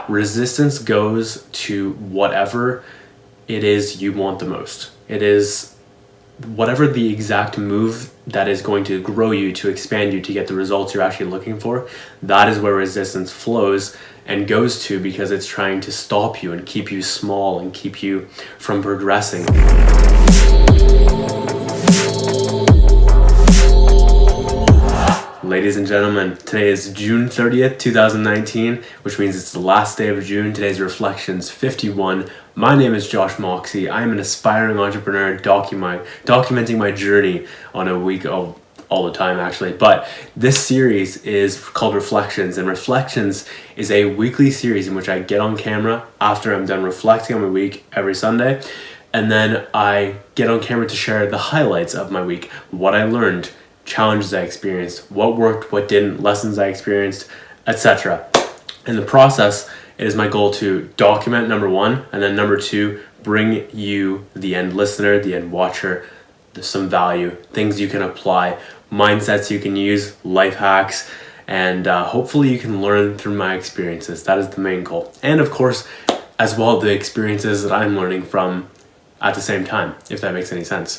resistance goes to whatever it is you want the most. It is whatever the exact move that is going to grow you, to expand you, to get the results you're actually looking for. That is where resistance flows and goes to, because it's trying to stop you and keep you small and keep you from progressing. Ladies and gentlemen, today is June 30th, 2019, which means it's the last day of June. Today's Reflections 51. My name is Josh Moxey. I am an aspiring entrepreneur documenting my journey on a week of all the time actually. But this series is called Reflections, and Reflections is a weekly series in which I get on camera after I'm done reflecting on my week every Sunday. And then I get on camera to share the highlights of my week, what I learned, challenges I experienced, what worked, what didn't, lessons I experienced, etc. In the process, it is my goal to document, number one, and then number two, bring you, the end listener, the end watcher, some value, things you can apply, mindsets you can use, life hacks, and hopefully you can learn through my experiences. That is the main goal. And of course, as well, the experiences that I'm learning from at the same time, if that makes any sense.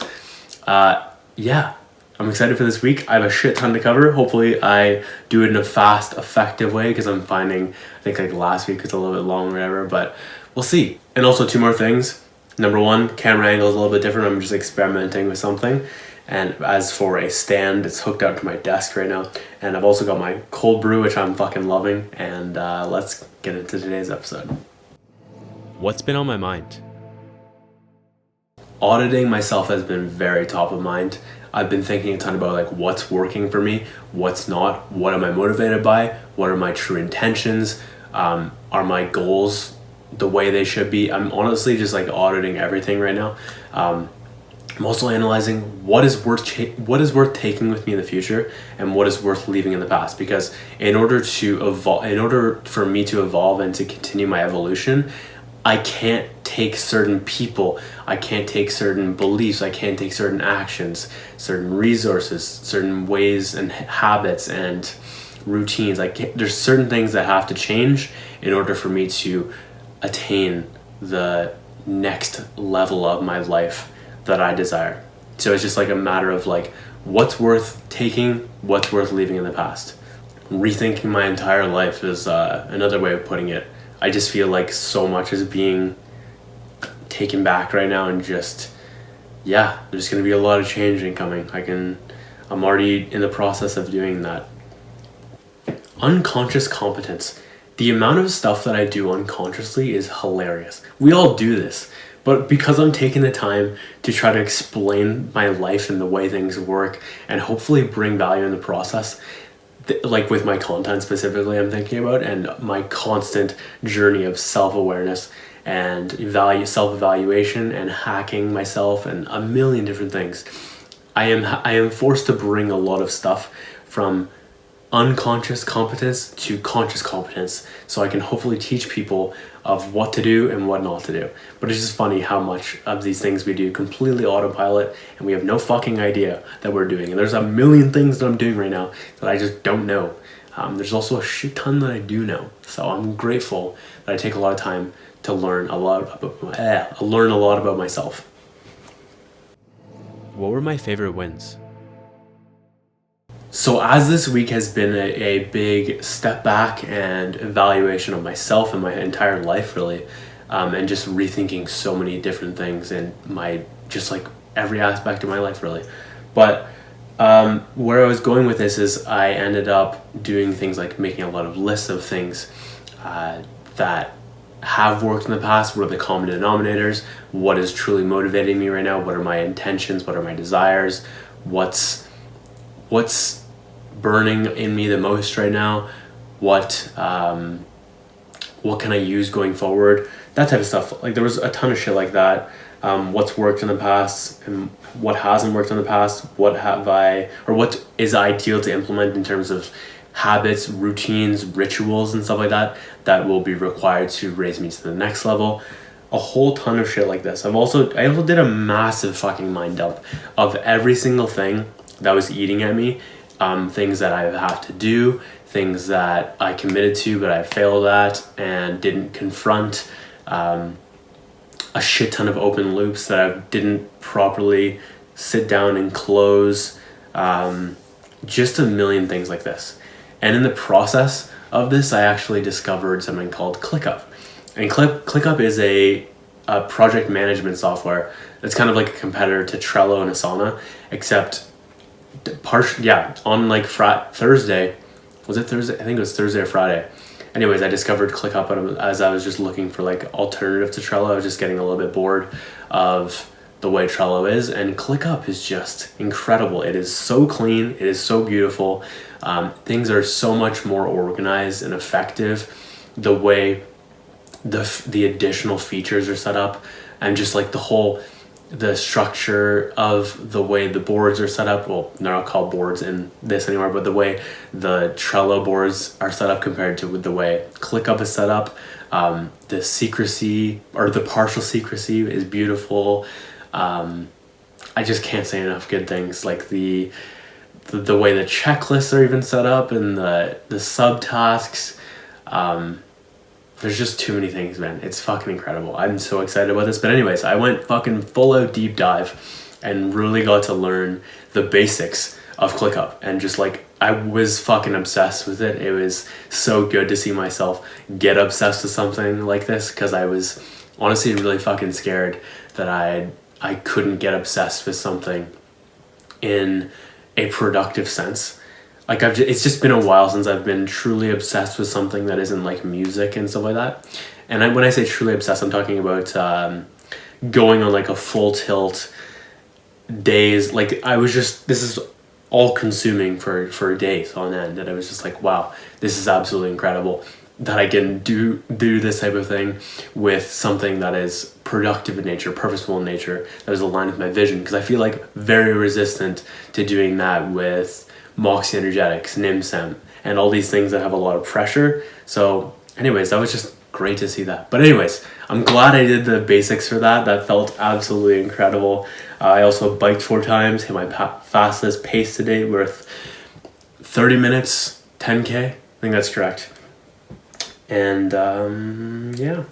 I'm excited for this week. I have a shit ton to cover. Hopefully I do it in a fast, effective way, because I'm finding, I think like last week was a little bit long or whatever, but we'll see. And also two more things. Number one, camera angle is a little bit different. I'm just experimenting with something. And as for a stand, it's hooked up to my desk right now. And I've also got my cold brew, which I'm fucking loving. And let's get into today's episode. What's been on my mind? Auditing myself has been very top of mind. I've been thinking a ton about like what's working for me, what's not, what am I motivated by, what are my true intentions, are my goals the way they should be. I'm honestly just like auditing everything right now. I'm also analyzing what is worth taking with me in the future and what is worth leaving in the past, because in order for me to evolve and to continue my evolution, I can't take certain people, I can't take certain beliefs, I can't take certain actions, certain resources, certain ways and habits and routines. There's certain things that have to change in order for me to attain the next level of my life that I desire. So it's just like a matter of like what's worth taking, what's worth leaving in the past. Rethinking my entire life is another way of putting it. I just feel like so much is being taken back right now, and there's going to be a lot of change incoming. I'm already in the process of doing that. Unconscious competence. The amount of stuff that I do unconsciously is hilarious. We all do this, but because I'm taking the time to try to explain my life and the way things work and hopefully bring value in the process, like with my content specifically I'm thinking about, and my constant journey of self-awareness and self-evaluation and hacking myself and a million different things, I am forced to bring a lot of stuff from unconscious competence to conscious competence, so I can hopefully teach people of what to do and what not to do. But it's just funny how much of these things we do completely autopilot and we have no fucking idea that we're doing. And there's a million things that I'm doing right now that I just don't know. There's also a shit ton that I do know. So I'm grateful that I take a lot of time to learn a lot about myself. What were my favorite wins? So as this week has been a big step back and evaluation of myself and my entire life really, and just rethinking so many different things in just like every aspect of my life really. But where I was going with this is I ended up doing things like making a lot of lists of things that have worked in the past. What are the common denominators? What is truly motivating me right now? What are my intentions? What are my desires? What's burning in me the most right now? What can I use going forward? That type of stuff. Like there was a ton of shit like that. What's worked in the past and what hasn't worked in the past. What is ideal to implement in terms of habits, routines, rituals, and stuff like that will be required to raise me to the next level. A whole ton of shit like this. I also did a massive fucking mind dump of every single thing that was eating at me, things that I have to do, things that I committed to but I failed at and didn't confront, a shit ton of open loops that I didn't properly sit down and close, just a million things like this. And in the process of this, I actually discovered something called ClickUp. And ClickUp is a project management software that's kind of like a competitor to Trello and Asana, except on like Thursday, was it Thursday? I think it was Thursday or Friday. Anyways, I discovered ClickUp as I was just looking for like alternative to Trello. I was just getting a little bit bored of the way Trello is, and ClickUp is just incredible. It is so clean. It is so beautiful. Things are so much more organized and effective. The way the additional features are set up, and just like the structure of the way the boards are set up. Well, they're not called boards in this anymore, but the way the Trello boards are set up compared to the way ClickUp is set up. The secrecy, or the partial secrecy, is beautiful. I just can't say enough good things. Like the way the checklists are even set up, and the subtasks. There's just too many things, man. It's fucking incredible. I'm so excited about this. But anyways, I went fucking full out deep dive and really got to learn the basics of ClickUp. And just like, I was fucking obsessed with it. It was so good to see myself get obsessed with something like this, because I was honestly really fucking scared that I couldn't get obsessed with something in a productive sense. Like it's just been a while since I've been truly obsessed with something that isn't like music and stuff like that. And when I say truly obsessed, I'm talking about going on like a full tilt days. Like this is all consuming for days on end. And I was just like, wow, this is absolutely incredible that I can do this type of thing with something that is productive in nature, purposeful in nature, that is aligned with my vision. Because I feel like very resistant to doing that with Moxey energetics, NIMSEM, and all these things that have a lot of pressure. So anyways, that was just great to see that. But anyways, I'm glad I did the basics for that. That felt absolutely incredible. I also biked 4 times, hit my fastest pace to date with 30 minutes, 10K. I think that's correct. And yeah,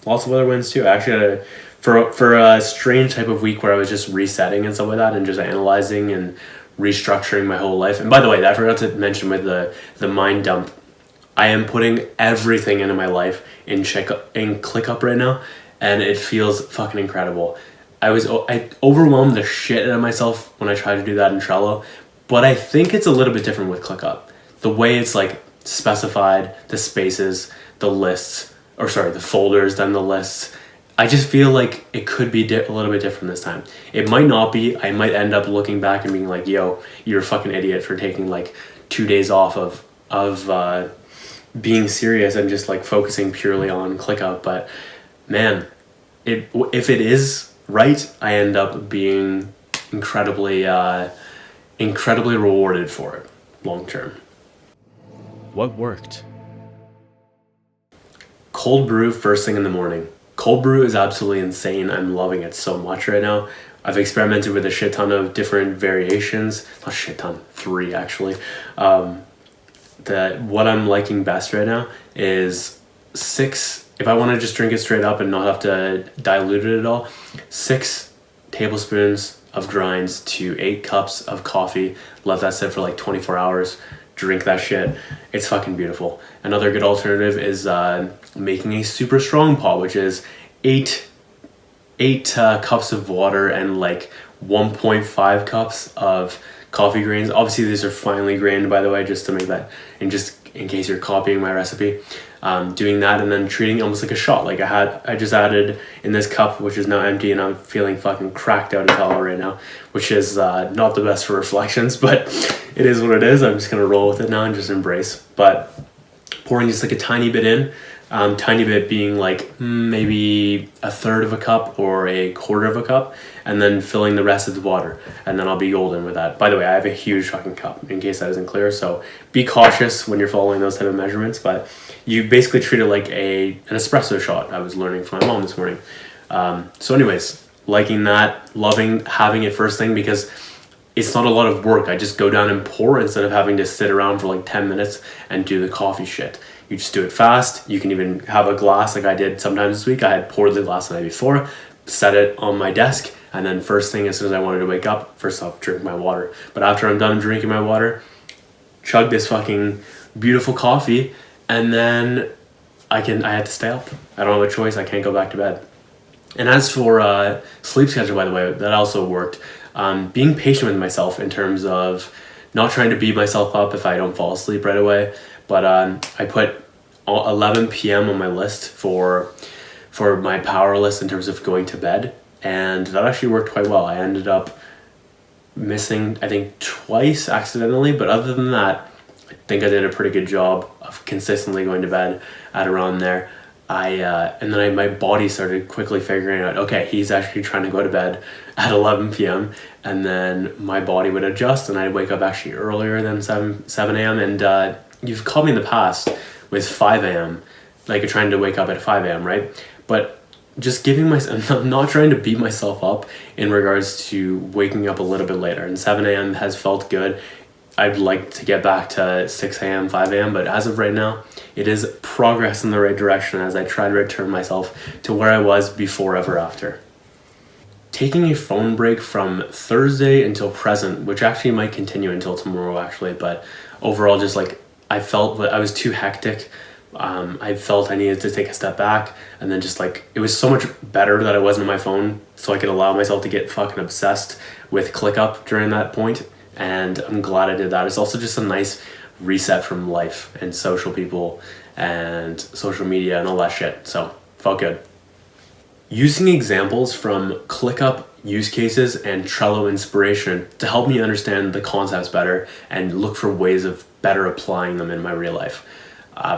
lots of other wins too. Actually, for a strange type of week where I was just resetting and stuff like that, and just analyzing and restructuring my whole life. And by the way, I forgot to mention with the mind dump, I am putting everything into my life in ClickUp right now, and it feels fucking incredible. I overwhelmed the shit out of myself when I tried to do that in Trello, but I think it's a little bit different with ClickUp. The way it's like specified, the spaces, the lists, the folders, then the lists. I just feel like it could be a little bit different this time. It might not be. I might end up looking back and being like, yo, you're a fucking idiot for taking like 2 days off of being serious and just like focusing purely on ClickUp. But man, if it is right, I end up being incredibly rewarded for it long term. What worked? Cold brew first thing in the morning. Cold brew is absolutely insane. I'm loving it so much right now. I've experimented with a shit ton of different variations. Not shit ton, 3 actually. What I'm liking best right now is 6, if I want to just drink it straight up and not have to dilute it at all, 6 tablespoons of grinds to 8 cups of coffee. Let that sit for like 24 hours. Drink that shit. It's fucking beautiful. Another good alternative is making a super strong pot, which is 8 cups of water and like 1.5 cups of coffee grains. Obviously these are finely grained, by the way, just to make that, and just in case you're copying my recipe, doing that and then treating it almost like a shot. Like I just added in this cup, which is now empty, and I'm feeling fucking cracked out of hell right now, which is not the best for reflections, but it is what it is. I'm just gonna roll with it now and just embrace. But pouring just like a tiny bit in, tiny bit being like maybe 1/3 of a cup or a 1/4 of a cup, and then filling the rest of the water, and then I'll be golden with that. By the way, I have a huge fucking cup in case that isn't clear, so be cautious when you're following those type of measurements, but you basically treat it like an espresso shot. I was learning from my mom this morning. So anyways, liking that, loving having it first thing, because it's not a lot of work. I just go down and pour instead of having to sit around for like 10 minutes and do the coffee shit. You just do it fast. You can even have a glass like I did sometimes this week. I had poured the glass the night before, set it on my desk, and then first thing, as soon as I wanted to wake up, first off, drink my water. But after I'm done drinking my water, chug this fucking beautiful coffee, and then I had to stay up. I don't have a choice. I can't go back to bed. And as for sleep schedule, by the way, that also worked. Being patient with myself in terms of not trying to beat myself up if I don't fall asleep right away. But I put 11 p.m. on my list for my power list in terms of going to bed. And that actually worked quite well. I ended up missing, I think, twice accidentally. But other than that, I think I did a pretty good job of consistently going to bed at around there. And then my body started quickly figuring out, okay, he's actually trying to go to bed at 11 p.m. And then my body would adjust and I'd wake up actually earlier than 7 a.m. And you've caught me in the past with 5 a.m. Like you're trying to wake up at 5 a.m., right? But just giving myself, I'm not trying to beat myself up in regards to waking up a little bit later. And 7 a.m. has felt good. I'd like to get back to 6 a.m., 5 a.m., but as of right now, it is progress in the right direction as I try to return myself to where I was before ever after. Taking a phone break from Thursday until present, which actually might continue until tomorrow actually, but overall just like I felt that I was too hectic. I felt I needed to take a step back, and then just like it was so much better that I wasn't on my phone so I could allow myself to get fucking obsessed with ClickUp during that point. And I'm glad I did that. It's also just a nice reset from life and social people and social media and all that shit. So felt good. Using examples from ClickUp use cases and Trello inspiration to help me understand the concepts better and look for ways of better applying them in my real life.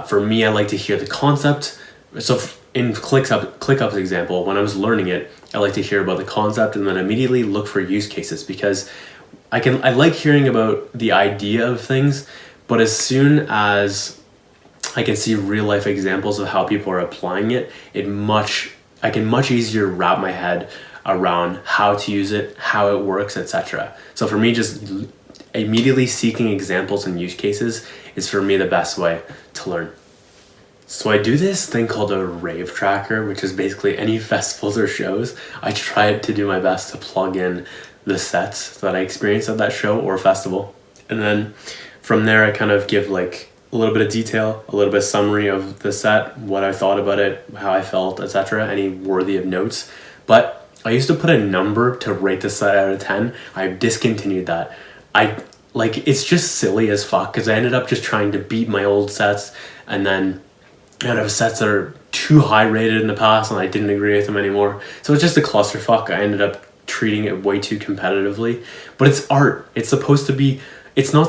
For me, I like to hear the concept. So in ClickUp's example, when I was learning it, I like to hear about the concept and then immediately look for use cases, because I like hearing about the idea of things, but as soon as I can see real life examples of how people are applying it, I can much easier wrap my head around how to use it, how it works, etc. So for me, just immediately seeking examples and use cases is for me the best way to learn. So I do this thing called a rave tracker, which is basically any festivals or shows. I try to do my best to plug in the sets that I experienced at that show or festival. And then from there, I kind of give like a little bit of detail, a little bit of summary of the set, what I thought about it, how I felt, etc., any worthy of notes. But I used to put a number to rate the set out of 10. I've discontinued that. It's just silly as fuck, because I ended up just trying to beat my old sets, and then I'd have sets that are too high rated in the past and I didn't agree with them anymore. So it's just a clusterfuck. I ended up treating it way too competitively. But it's art. It's not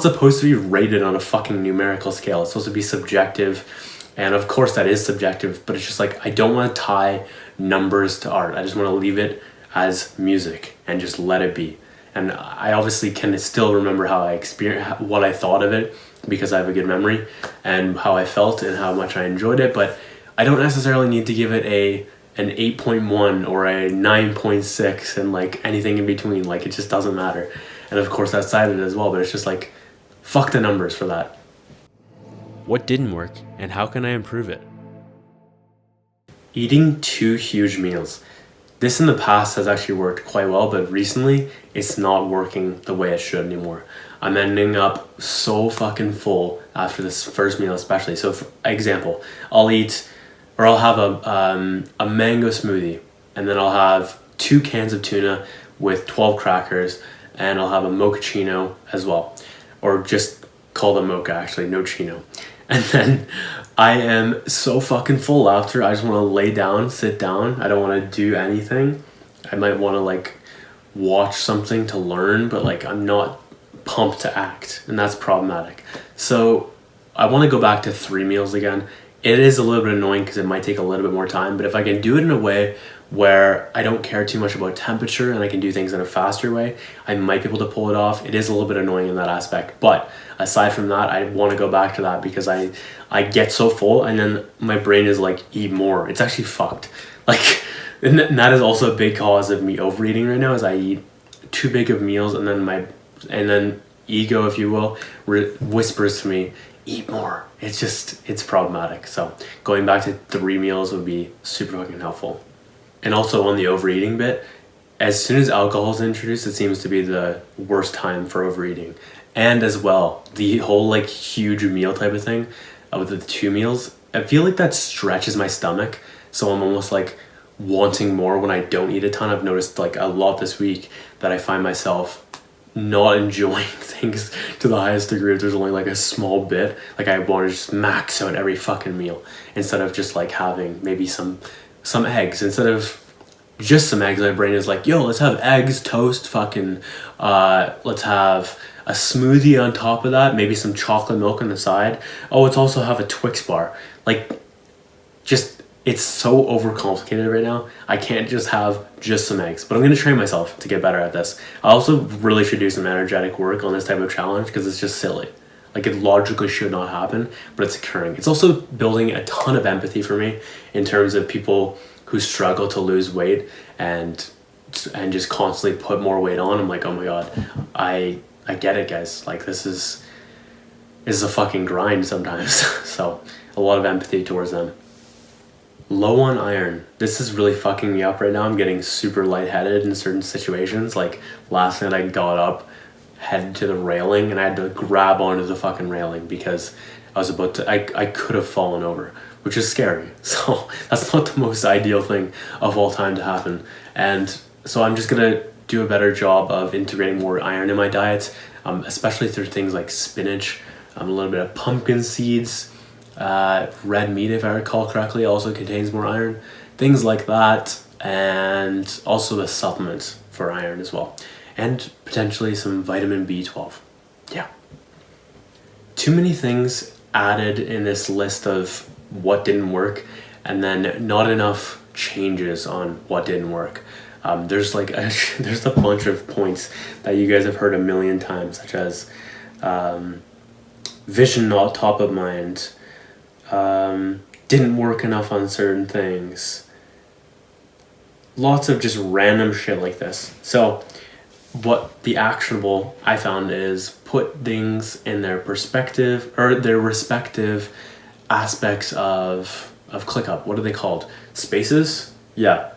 supposed to be rated on a fucking numerical scale. It's supposed to be subjective. And of course that is subjective, but it's just like, I don't want to tie numbers to art. I just want to leave it as music and just let it be. And I obviously can still remember how I experienced, what I thought of it, because I have a good memory, and how I felt and how much I enjoyed it. But I don't necessarily need to give it an 8.1 or a 9.6 and like anything in between. Like, it just doesn't matter. And of course that's cited as well, but it's just like, fuck the numbers for that. What didn't work, and how can I improve it? Eating 2 huge meals. This in the past has actually worked quite well, but recently it's not working the way it should anymore. I'm ending up so fucking full after this first meal especially. So for example, I'll have a mango smoothie, and then I'll have 2 cans of tuna with 12 crackers, and I'll have a mochaccino as well. Or just call them mocha, actually, no chino. And then I am so fucking full after. I just want to lay down, sit down. I don't want to do anything. I might want to like watch something to learn, but like I'm not pumped to act, and that's problematic. So I want to go back to 3 meals again. It is a little bit annoying because it might take a little bit more time, but if I can do it in a way where I don't care too much about temperature and I can do things in a faster way, I might be able to pull it off. It is a little bit annoying in that aspect, but aside from that, I want to go back to that because I get so full, and then my brain is like, eat more. It's actually fucked. Like, and that is also a big cause of me overeating right now, is I eat too big of meals, and then And then ego, if you will, whispers to me, eat more. It's problematic. So going back to 3 meals would be super fucking helpful. And also on the overeating bit, as soon as alcohol is introduced, it seems to be the worst time for overeating. And as well, the whole like huge meal type of thing with the 2 meals, I feel like that stretches my stomach. So I'm almost like wanting more when I don't eat a ton. I've noticed like a lot this week that I find myself not enjoying things to the highest degree if there's only like a small bit. Like I want to just max out every fucking meal instead of just like having maybe some eggs. Instead of just some eggs, my brain is like, yo, let's have eggs, toast, fucking let's have a smoothie on top of that, maybe some chocolate milk on the side. Oh, let's also have a Twix bar. Like, just, it's so overcomplicated right now. I can't just have just some eggs, but I'm gonna train myself to get better at this. I also really should do some energetic work on this type of challenge because it's just silly. Like, it logically should not happen, but it's occurring. It's also building a ton of empathy for me in terms of people who struggle to lose weight and just constantly put more weight on. I'm like, oh my god, I get it, guys. Like, this is a fucking grind sometimes. So a lot of empathy towards them. Low on iron. This is really fucking me up right now. I'm getting super lightheaded in certain situations. Like last night I got up, headed to the railing, and I had to grab onto the fucking railing because I was about to, I could have fallen over, which is scary. So that's not the most ideal thing of all time to happen. And so I'm just gonna do a better job of integrating more iron in my diet, especially through things like spinach, a little bit of pumpkin seeds, red meat, if I recall correctly, also contains more iron, things like that, and also a supplement for iron as well, and potentially some vitamin B12. Yeah. Too many things added in this list of what didn't work, and then not enough changes on what didn't work. There's a bunch of points that you guys have heard a million times, such as vision not top of mind, didn't work enough on certain things, lots of just random shit like this. So what the actionable I found is put things in their perspective or their respective aspects of ClickUp. What are they called? Spaces? Yeah.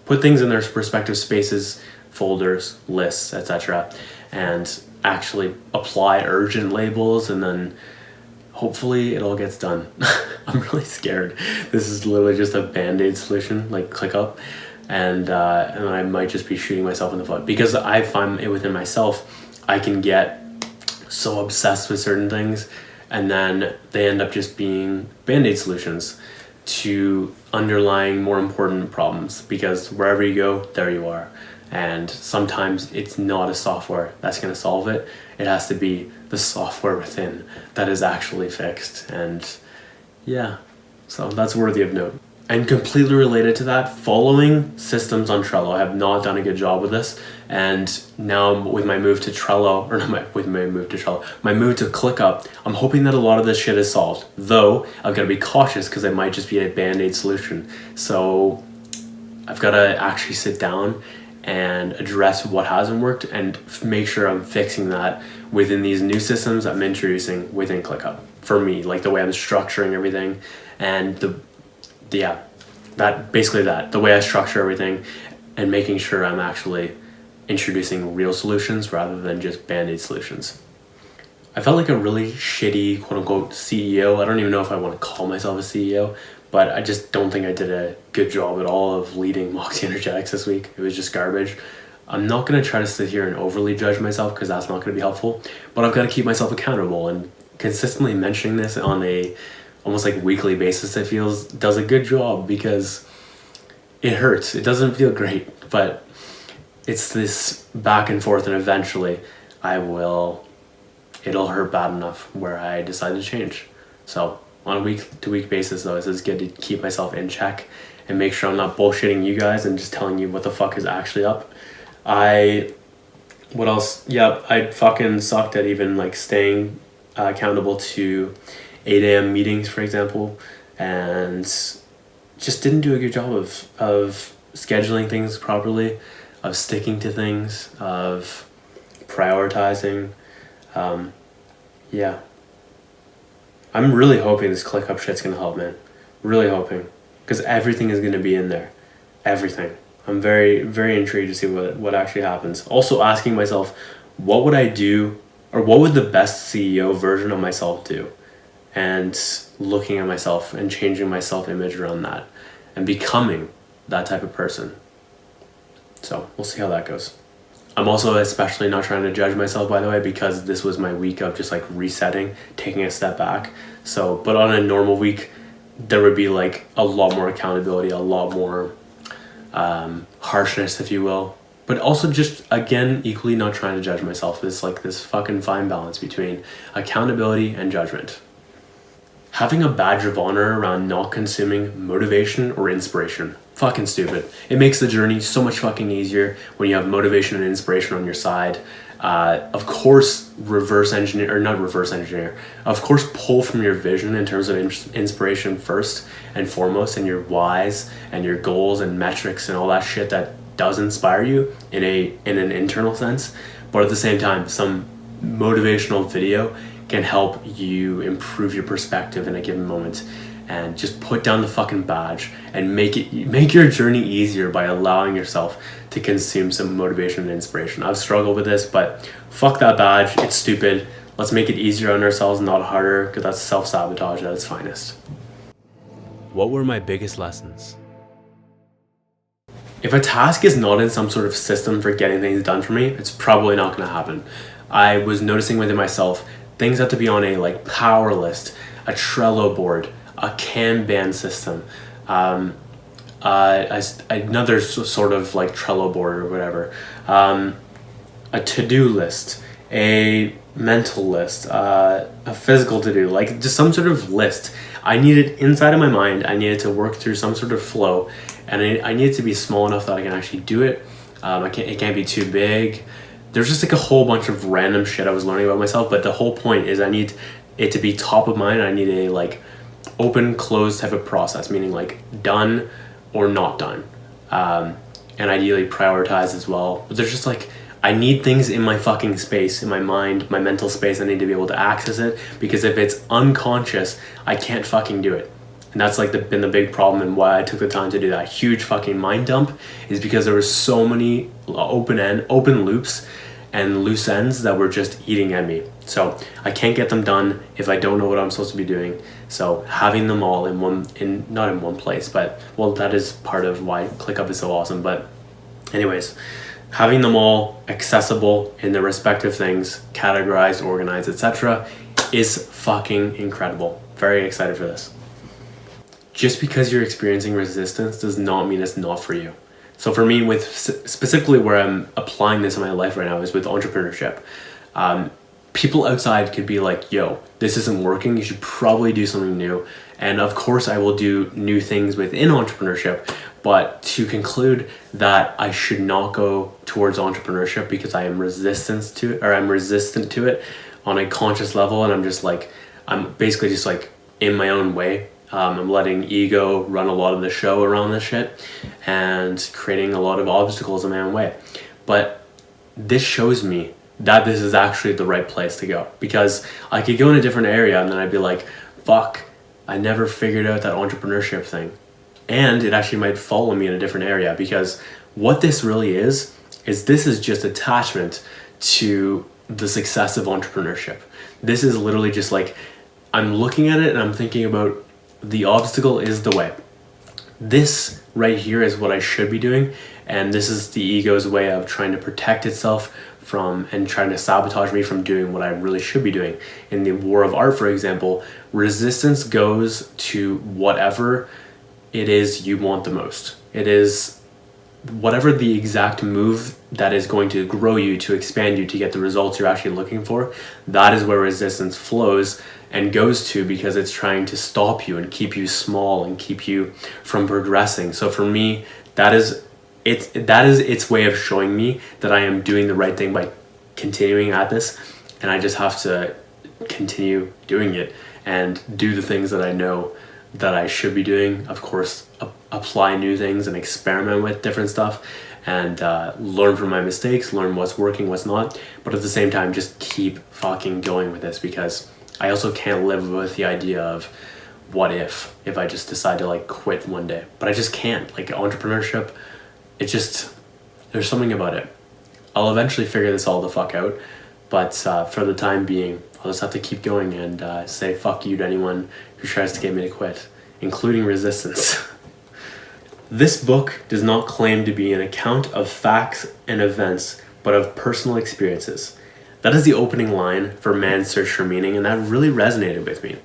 Put things in their respective spaces, folders, lists, etc. and actually apply urgent labels, and then hopefully it all gets done. I'm really scared. This is literally just a band-aid solution like ClickUp, and I might just be shooting myself in the foot because I find it within myself. I can get so obsessed with certain things, and then they end up just being band-aid solutions to underlying more important problems, because wherever you go, there you are. And sometimes it's not a software that's going to solve it. It has to be the software within that is actually fixed. And yeah, so that's worthy of note. And completely related to that, following systems on Trello. I have not done a good job with this. And now with my move to Trello, or not my move to Trello, my move to ClickUp, I'm hoping that a lot of this shit is solved. Though, I've got to be cautious because it might just be a band-aid solution. So I've got to actually sit down and address what hasn't worked and make sure I'm fixing that within these new systems I'm introducing within ClickUp. For me, like the way I'm structuring everything, and the way I structure everything, and making sure I'm actually introducing real solutions rather than just band-aid solutions. I felt like a really shitty quote-unquote CEO. I don't even know if I want to call myself a CEO, but I just don't think I did a good job at all of leading Moxey Energetics this week. It was just garbage. I'm not going to try to sit here and overly judge myself because that's not going to be helpful, but I've got to keep myself accountable, and consistently mentioning this on a almost like weekly basis, it feels, does a good job, because it hurts. It doesn't feel great, but it's this back and forth, and eventually it'll hurt bad enough where I decide to change. So on a week-to-week basis, though, it's good to keep myself in check and make sure I'm not bullshitting you guys and just telling you what the fuck is actually up. What else? Yeah, I fucking sucked at even like staying accountable to 8 a.m. meetings, for example, and just didn't do a good job of scheduling things properly, of sticking to things, of prioritizing. Yeah. I'm really hoping this ClickUp shit's gonna help, man. Really hoping. Because everything is gonna be in there. Everything. I'm very, very intrigued to see what actually happens. Also asking myself, what would I do, or what would the best CEO version of myself do? And looking at myself and changing my self-image around that and becoming that type of person. So we'll see how that goes. I'm also especially not trying to judge myself, by the way, because this was my week of just like resetting, taking a step back. So, but on a normal week, there would be like a lot more accountability, a lot more harshness, if you will. But also just, again, equally not trying to judge myself. It's like this fucking fine balance between accountability and judgment. Having a badge of honor around not consuming motivation or inspiration. Fucking stupid. It makes the journey so much fucking easier when you have motivation and inspiration on your side. Of course, of course, pull from your vision in terms of inspiration first and foremost, and your whys and your goals and metrics and all that shit that does inspire you in an internal sense. But at the same time, some motivational video can help you improve your perspective in a given moment, and just put down the fucking badge and make your journey easier by allowing yourself to consume some motivation and inspiration. I've struggled with this, but fuck that badge. It's stupid. Let's make it easier on ourselves, not harder, because that's self-sabotage at its finest. What were my biggest lessons? If a task is not in some sort of system for getting things done for me, it's probably not going to happen. I was noticing within myself, things have to be on a like power list, a Trello board, a Kanban system, another sort of like Trello board or whatever, a to-do list, a mental list, a physical to-do, like just some sort of list. I needed inside of my mind, I needed to work through some sort of flow, and I needed to be small enough that I can actually do it. It can't be too big. There's just like a whole bunch of random shit I was learning about myself, but the whole point is I need it to be top of mind. I need a like open, closed type of process, meaning like done or not done. And ideally prioritize as well. But there's just like, I need things in my fucking space, in my mind, my mental space. I need to be able to access it, because if it's unconscious, I can't fucking do it. And that's like been the big problem, and why I took the time to do that huge fucking mind dump is because there were so many open loops and loose ends that were just eating at me. So I can't get them done if I don't know what I'm supposed to be doing. So having them all not in one place, but well, that is part of why ClickUp is so awesome. But anyways, having them all accessible in their respective things, categorized, organized, etc., is fucking incredible. Very excited for this. Just because you're experiencing resistance does not mean it's not for you. So for me, with specifically where I'm applying this in my life right now is with entrepreneurship. People outside could be like, yo, this isn't working, you should probably do something new. And of course I will do new things within entrepreneurship, but to conclude that I should not go towards entrepreneurship because I am resistant to it on a conscious level, and I'm basically just like in my own way. I'm letting ego run a lot of the show around this shit and creating a lot of obstacles in my own way. But this shows me that this is actually the right place to go, because I could go in a different area and then I'd be like, fuck, I never figured out that entrepreneurship thing. And it actually might follow me in a different area, because what this really is this is just attachment to the success of entrepreneurship. This is literally just like, I'm looking at it and I'm thinking about the obstacle is the way. This right here is what I should be doing, and this is the ego's way of trying to protect itself from and trying to sabotage me from doing what I really should be doing. In the war of art, for example, resistance goes to whatever it is you want the most. It is whatever the exact move that is going to grow you, to expand you, to get the results you're actually looking for. That is where resistance flows and goes to, because it's trying to stop you and keep you small and keep you from progressing. So for me, that is its way of showing me that I am doing the right thing by continuing at this, and I just have to continue doing it and do the things that I know that I should be doing. Of course, apply new things and experiment with different stuff, and learn from my mistakes, learn what's working, what's not, but at the same time just keep fucking going with this, because I also can't live with the idea of what if I just decide to like quit one day. But I just can't. Like entrepreneurship, it just, there's something about it. I'll eventually figure this all the fuck out, but for the time being, I'll just have to keep going and say fuck you to anyone who tries to get me to quit, including resistance. This book does not claim to be an account of facts and events, but of personal experiences. That is the opening line for Man's Search for Meaning, and that really resonated with me.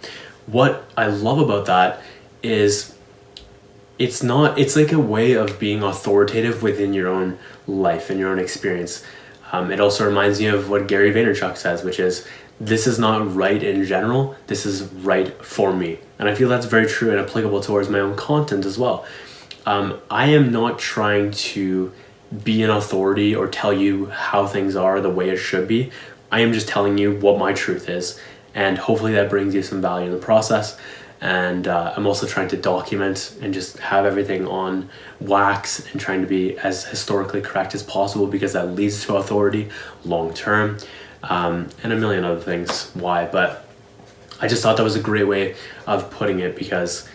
What I love about that is it's like a way of being authoritative within your own life and your own experience. It also reminds me of what Gary Vaynerchuk says, which is, this is not right in general, this is right for me. And I feel that's very true and applicable towards my own content as well. I am not trying to be an authority or tell you how things are the way it should be. I am just telling you what my truth is, and hopefully that brings you some value in the process. And I'm also trying to document and just have everything on wax and trying to be as historically correct as possible, because that leads to authority long term, and a million other things why. But I just thought that was a great way of putting it, because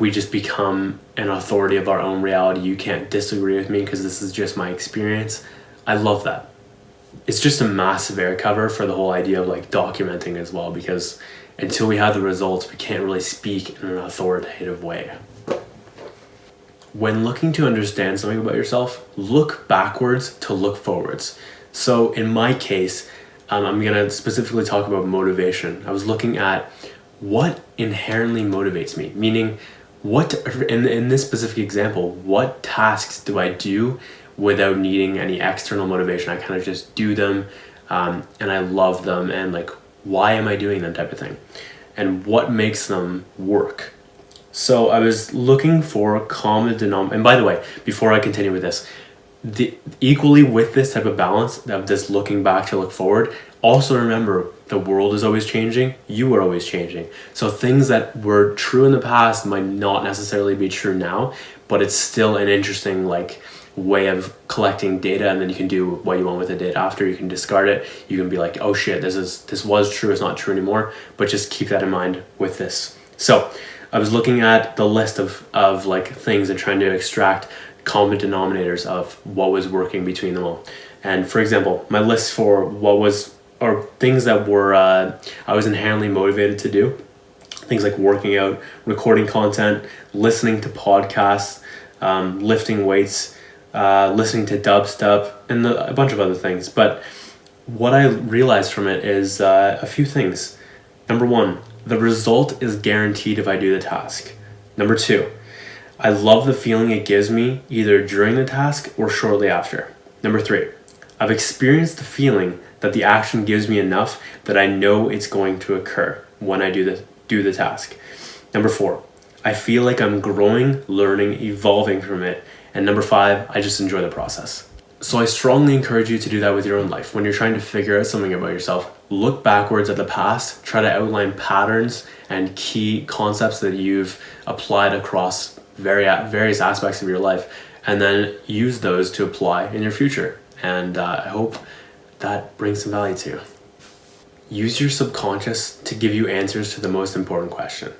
we just become an authority of our own reality. You can't disagree with me because this is just my experience. I love that. It's just a massive air cover for the whole idea of like documenting as well, because until we have the results, we can't really speak in an authoritative way. When looking to understand something about yourself, look backwards to look forwards. So in my case, I'm gonna specifically talk about motivation. I was looking at what inherently motivates me, meaning what, in this specific example, what tasks do I do without needing any external motivation? I kind of just do them, and I love them, and like, why am I doing them type of thing, and what makes them work. So I was looking for a common denominator. And by the way, before I continue with this, equally with this type of balance of this looking back to look forward, also remember the world is always changing, you are always changing. So things that were true in the past might not necessarily be true now, but it's still an interesting like way of collecting data, and then you can do what you want with the data after. You can discard it. You can be like, oh shit, this was true, it's not true anymore, but just keep that in mind with this. So I was looking at the list of like things and trying to extract common denominators of what was working between them all. And for example, my list for what was, or things that were I was inherently motivated to do, things like working out, recording content, listening to podcasts, lifting weights, listening to dubstep, and a bunch of other things. But what I realized from it is a few things. Number one, the result is guaranteed if I do the task. Number two, I love the feeling it gives me either during the task or shortly after. Number three, I've experienced the feeling that the action gives me enough that I know it's going to occur when I do the task. Number four, I feel like I'm growing, learning, evolving from it. And number five, I just enjoy the process. So I strongly encourage you to do that with your own life. When you're trying to figure out something about yourself, look backwards at the past, try to outline patterns and key concepts that you've applied across various aspects of your life, and then use those to apply in your future. And I hope that brings some value to you. Use your subconscious to give you answers to the most important question.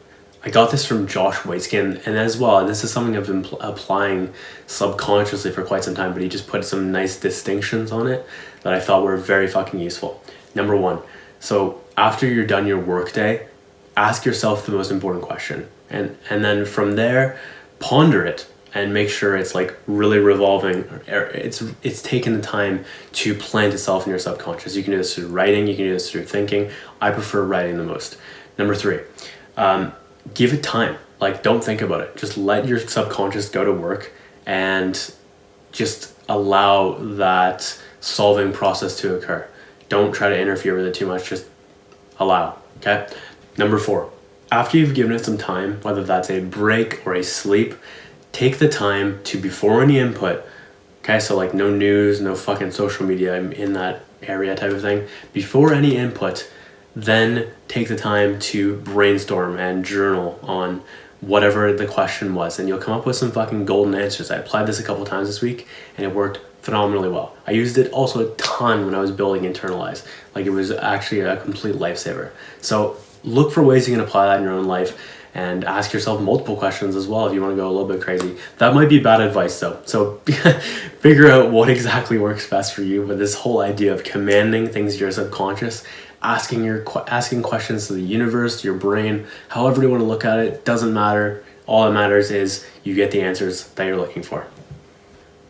I got this from Josh Waitzkin, and as well, this is something I've been applying subconsciously for quite some time, but he just put some nice distinctions on it that I thought were very fucking useful. Number one, so after you're done your workday, ask yourself the most important question, and then from there, ponder it and make sure it's like really revolving. It's taken the time to plant itself in your subconscious. You can do this through writing, you can do this through thinking. I prefer writing the most. Number three, give it time. Like, don't think about it. Just let your subconscious go to work and just allow that solving process to occur. Don't try to interfere with it too much. Just allow, okay? Number four, after you've given it some time, whether that's a break or a sleep, take the time to, before any input, okay? So like no news, no fucking social media in that area type of thing. Before any input, then take the time to brainstorm and journal on whatever the question was, and you'll come up with some fucking golden answers. I applied this a couple times this week and it worked phenomenally well. I used it also a ton when I was building Internalize. Like, it was actually a complete lifesaver. So look for ways you can apply that in your own life, and ask yourself multiple questions as well if you want to go a little bit crazy. That might be bad advice though. So figure out what exactly works best for you. But this whole idea of commanding things to your subconscious, asking questions to the universe, to your brain, however you want to look at it, doesn't matter. All that matters is you get the answers that you're looking for.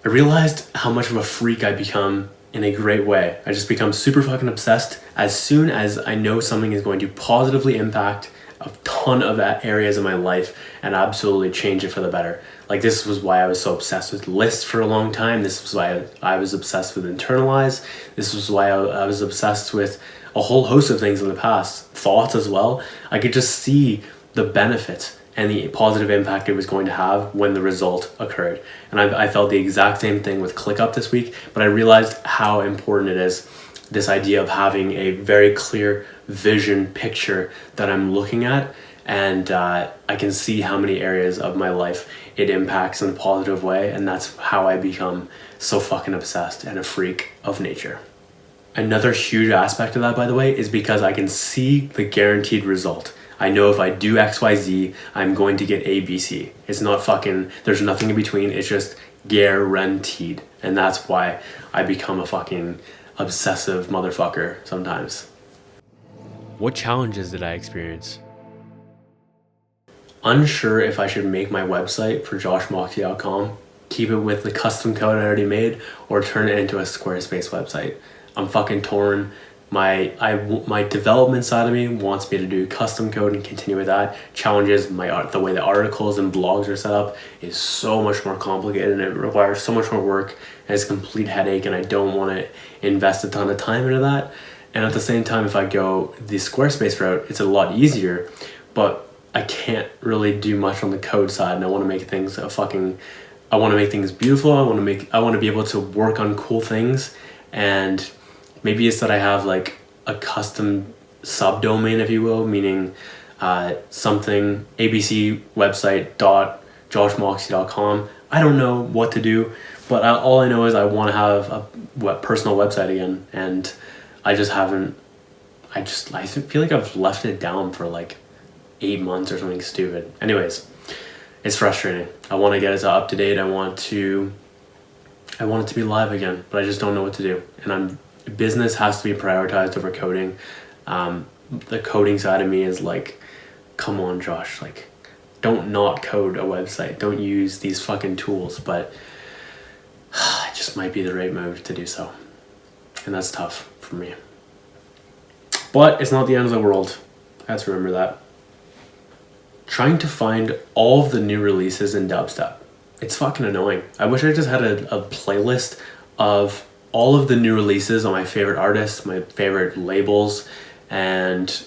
I realized how much of a freak I become in a great way. I just become super fucking obsessed as soon as I know something is going to positively impact a ton of areas of my life and absolutely change it for the better. Like, this was why I was so obsessed with lists for a long time. This was why I was obsessed with Internalize. This was why I was obsessed with a whole host of things in the past. Thoughts as well. I could just see the benefit and the positive impact it was going to have when the result occurred. And I felt the exact same thing with ClickUp this week, but I realized how important it is, this idea of having a very clear vision picture that I'm looking at, and I can see how many areas of my life it impacts in a positive way, and that's how I become so fucking obsessed and a freak of nature. Another huge aspect of that, by the way, is because I can see the guaranteed result. I know if I do XYZ, I'm going to get ABC. It's not fucking, there's nothing in between, it's just guaranteed. And that's why I become a fucking obsessive motherfucker sometimes. What challenges did I experience? Unsure if I should make my website for joshmoxey.com, keep it with the custom code I already made, or turn it into a Squarespace website. I'm fucking torn. My development side of me wants me to do custom code and continue with that. Challenges the way the articles and blogs are set up is so much more complicated, and it requires so much more work, and it's a complete headache, and I don't want to invest a ton of time into that. And at the same time, if I go the Squarespace route, it's a lot easier, but I can't really do much on the code side, and I want to make things I want to make things beautiful. I want to be able to work on cool things, and maybe it's that I have like a custom subdomain, if you will, meaning something abc website .joshmoxey.com. I don't know what to do, but all I know is I want to have a personal website again, and I feel like I've left it down for like 8 months or something stupid. Anyways, it's frustrating. I want to get it up to date. I want it to be live again, but I just don't know what to do. And business has to be prioritized over coding. The coding side of me is like, come on, Josh, like, don't not code a website. Don't use these fucking tools, but it just might be the right move to do so. And that's tough for me. But it's not the end of the world. I have to remember that. Trying to find all of the new releases in dubstep. It's fucking annoying. I wish I just had a playlist of all of the new releases on my favorite artists, my favorite labels, and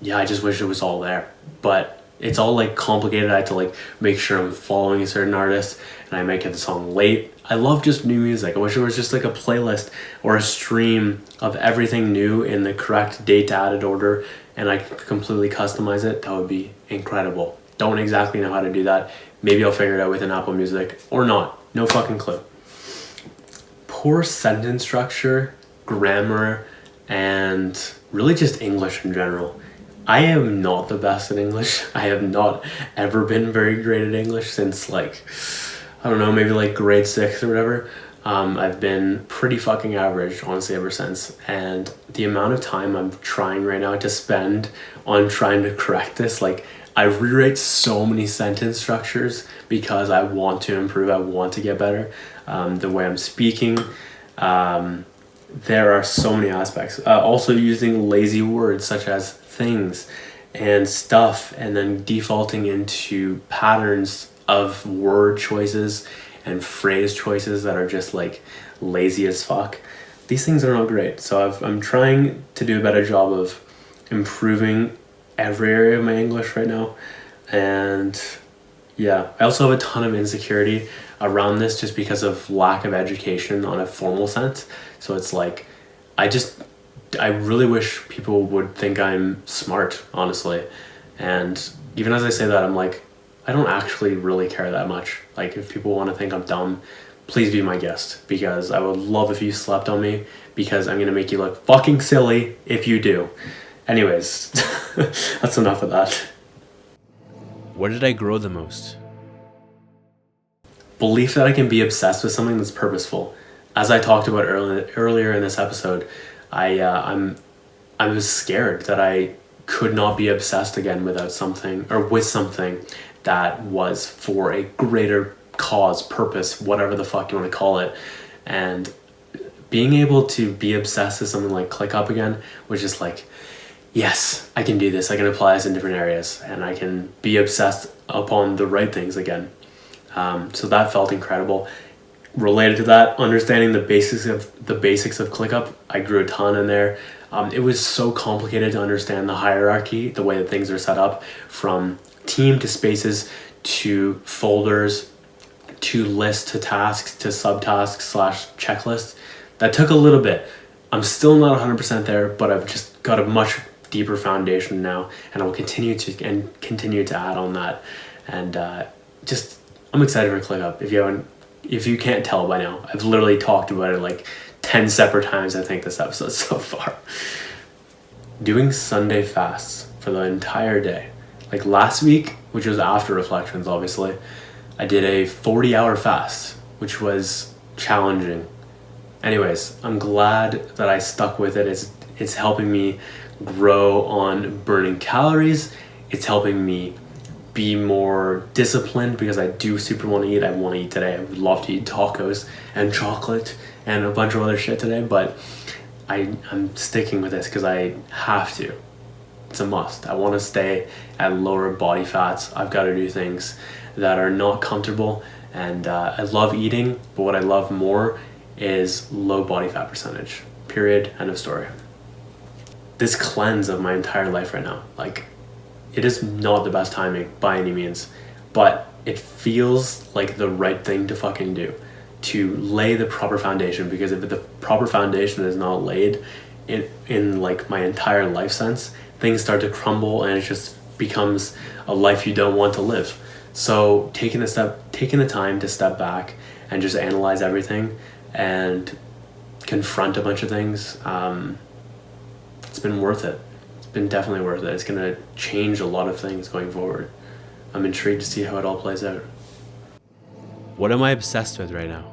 yeah, I just wish it was all there. But it's all like complicated. I had to like make sure I'm following a certain artist, and I might get the song late. I love just new music. I wish there was just like a playlist or a stream of everything new in the correct date added order, and I could completely customize it. That would be incredible. Don't exactly know how to do that. Maybe I'll figure it out within Apple Music or not. No fucking clue. Poor sentence structure, grammar, and really just English in general. I am not the best at English. I have not ever been very great at English since like, I don't know, maybe like grade 6 or whatever. I've been pretty fucking average, honestly, ever since. And the amount of time I'm trying right now to spend on trying to correct this, like, I rewrite so many sentence structures because I want to improve. I want to get better. The way I'm speaking, there are so many aspects. Also using lazy words such as things and stuff, and then defaulting into patterns of word choices and phrase choices that are just like lazy as fuck. These things are not great. So I'm trying to do a better job of improving every area of my English right now. And yeah, I also have a ton of insecurity around this just because of lack of education on a formal sense. So it's like, I really wish people would think I'm smart, honestly. And even as I say that, I'm like, I don't actually really care that much. Like, if people want to think I'm dumb, please be my guest, because I would love if you slept on me, because I'm gonna make you look fucking silly if you do. Anyways, that's enough of that. Where did I grow the most? Belief that I can be obsessed with something that's purposeful. As I talked about earlier in this episode, I was scared that I could not be obsessed again without something, or with something that was for a greater cause, purpose, whatever the fuck you want to call it. And being able to be obsessed with something like ClickUp again was just like, yes, I can do this. I can apply this in different areas, and I can be obsessed upon the right things again. So that felt incredible. Related to that, understanding the basics of ClickUp, I grew a ton in there. It was so complicated to understand the hierarchy, the way that things are set up, from team to spaces to folders to lists to tasks to subtasks / checklists. That took a little bit. I'm still not 100% there, but I've just got a much deeper foundation now, and I will continue to add on that. And I'm excited for ClickUp. If you can't tell by now, I've literally talked about it like 10 separate times, I think, this episode so far. Doing Sunday fasts for the entire day. Like last week, which was after reflections, obviously, I did a 40-hour fast, which was challenging. Anyways, I'm glad that I stuck with it. It's helping me grow on burning calories. It's helping me be more disciplined, because I do super want to eat. I want to eat today. I would love to eat tacos and chocolate and a bunch of other shit today, but I'm sticking with this because I have to. It's a must. I want to stay at lower body fats. I've got to do things that are not comfortable, and I love eating, but what I love more is low body fat percentage. Period. End of story. This cleanse of my entire life right now, like, it is not the best timing by any means, but it feels like the right thing to fucking do, to lay the proper foundation, because if the proper foundation is not laid in like my entire life sense, things start to crumble, and it just becomes a life you don't want to live. So taking the time to step back and just analyze everything and confront a bunch of things, it's been worth it. It's been definitely worth it. It's going to change a lot of things going forward. I'm intrigued to see how it all plays out. What am I obsessed with right now?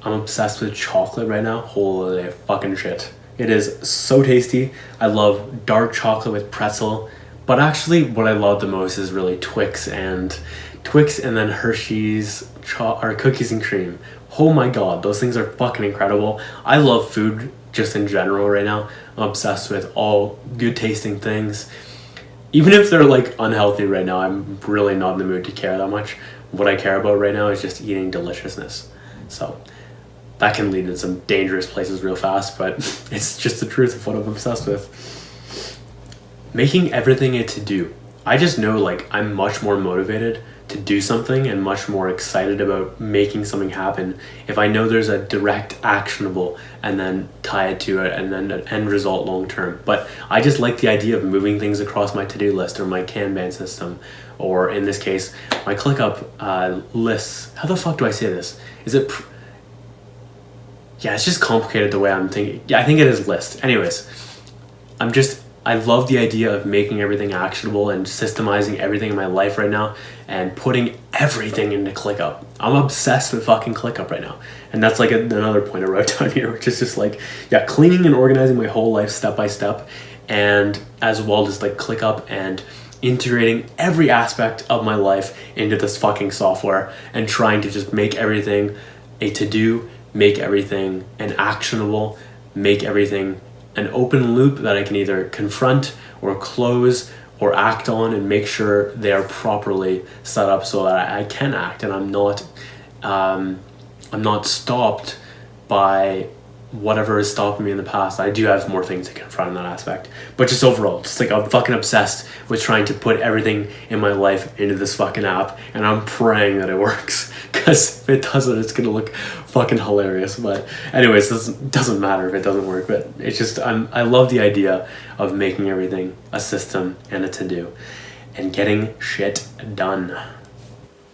I'm obsessed with chocolate right now. Holy fucking shit. It is so tasty. I love dark chocolate with pretzel. But actually what I love the most is really Twix and then Hershey's or cookies and cream. Oh my god, those things are fucking incredible. I love food just in general right now. I'm obsessed with all good tasting things. Even if they're like unhealthy right now, I'm really not in the mood to care that much. What I care about right now is just eating deliciousness. So that can lead to some dangerous places real fast, but it's just the truth of what I'm obsessed with. Making everything a to-do. I just know like I'm much more motivated to do something and much more excited about making something happen if I know there's a direct actionable and then tie it to it and then an end result long term. But I just like the idea of moving things across my to-do list or my Kanban system, or in this case, my ClickUp lists. How the fuck do I say this? Is it... yeah, it's just complicated the way I'm thinking. Yeah, I think it is list. Anyways, I love the idea of making everything actionable and systemizing everything in my life right now and putting everything into ClickUp. I'm obsessed with fucking ClickUp right now. And that's like another point I wrote down here, which is just like, yeah, cleaning and organizing my whole life step by step, and as well as like ClickUp and integrating every aspect of my life into this fucking software and trying to just make everything a to-do, make everything an actionable, make everything an open loop that I can either confront or close or act on, and make sure they are properly set up so that I can act and I'm not stopped by whatever is stopping me in the past. I do have more things to confront in that aspect, but just overall, just like I'm fucking obsessed with trying to put everything in my life into this fucking app, and I'm praying that it works, because if it doesn't, it's gonna look fucking hilarious. But anyways, this doesn't matter if it doesn't work, but it's just I love the idea of making everything a system and a to-do. and getting shit done.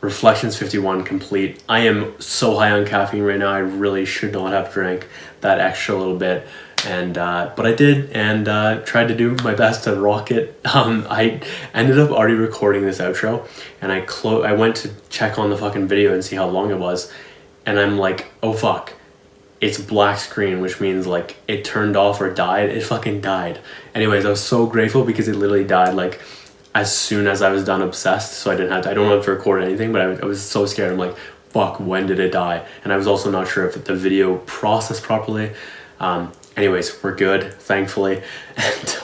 Reflections 51 complete. I am so high on caffeine right now. I really should not have drank that extra little bit, and but I did, and tried to do my best to rock it. I ended up already recording this outro, and I went to check on the fucking video and see how long it was, and I'm like, oh fuck, it's black screen, which means like it turned off or died. It fucking died. Anyways, I was so grateful because it literally died like as soon as I was done obsessed, so I don't have to record anything, but I was so scared. I'm like, fuck, when did it die? And I was also not sure if the video processed properly. Anyways, we're good, thankfully. And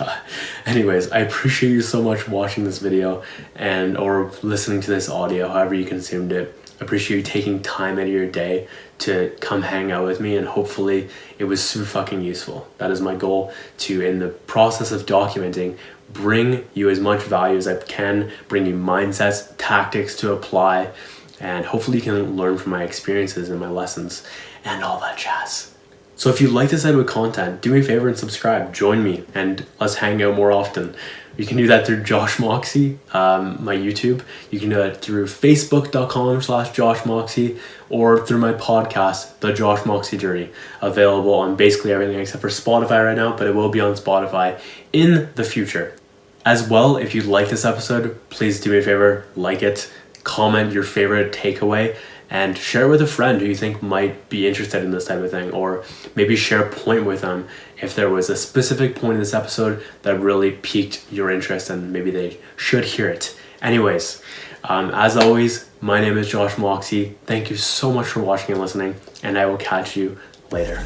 anyways, I appreciate you so much watching this video or listening to this audio, however you consumed it. I appreciate you taking time out of your day to come hang out with me, and hopefully it was super fucking useful. That is my goal, to, in the process of documenting, bring you as much value as I can, bring you mindsets, tactics to apply, and hopefully you can learn from my experiences and my lessons and all that jazz. So if you like this type of content, do me a favor and subscribe, join me, and let's hang out more often. You can do that through Josh Moxey, my YouTube. You can do it through facebook.com/Josh Moxey, or through my podcast, The Josh Moxey Journey, available on basically everything except for Spotify right now, but it will be on Spotify in the future. As well, if you like this episode, please do me a favor, like it, comment your favorite takeaway, and share it with a friend who you think might be interested in this type of thing, or maybe share a point with them if there was a specific point in this episode that really piqued your interest and maybe they should hear it. Anyways, as always, my name is Josh Moxey. Thank you so much for watching and listening, and I will catch you later.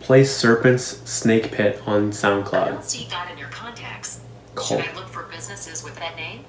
Play Serpent's Snake Pit on SoundCloud. I don't see that in your contacts. Cool. Should I look for businesses with that name?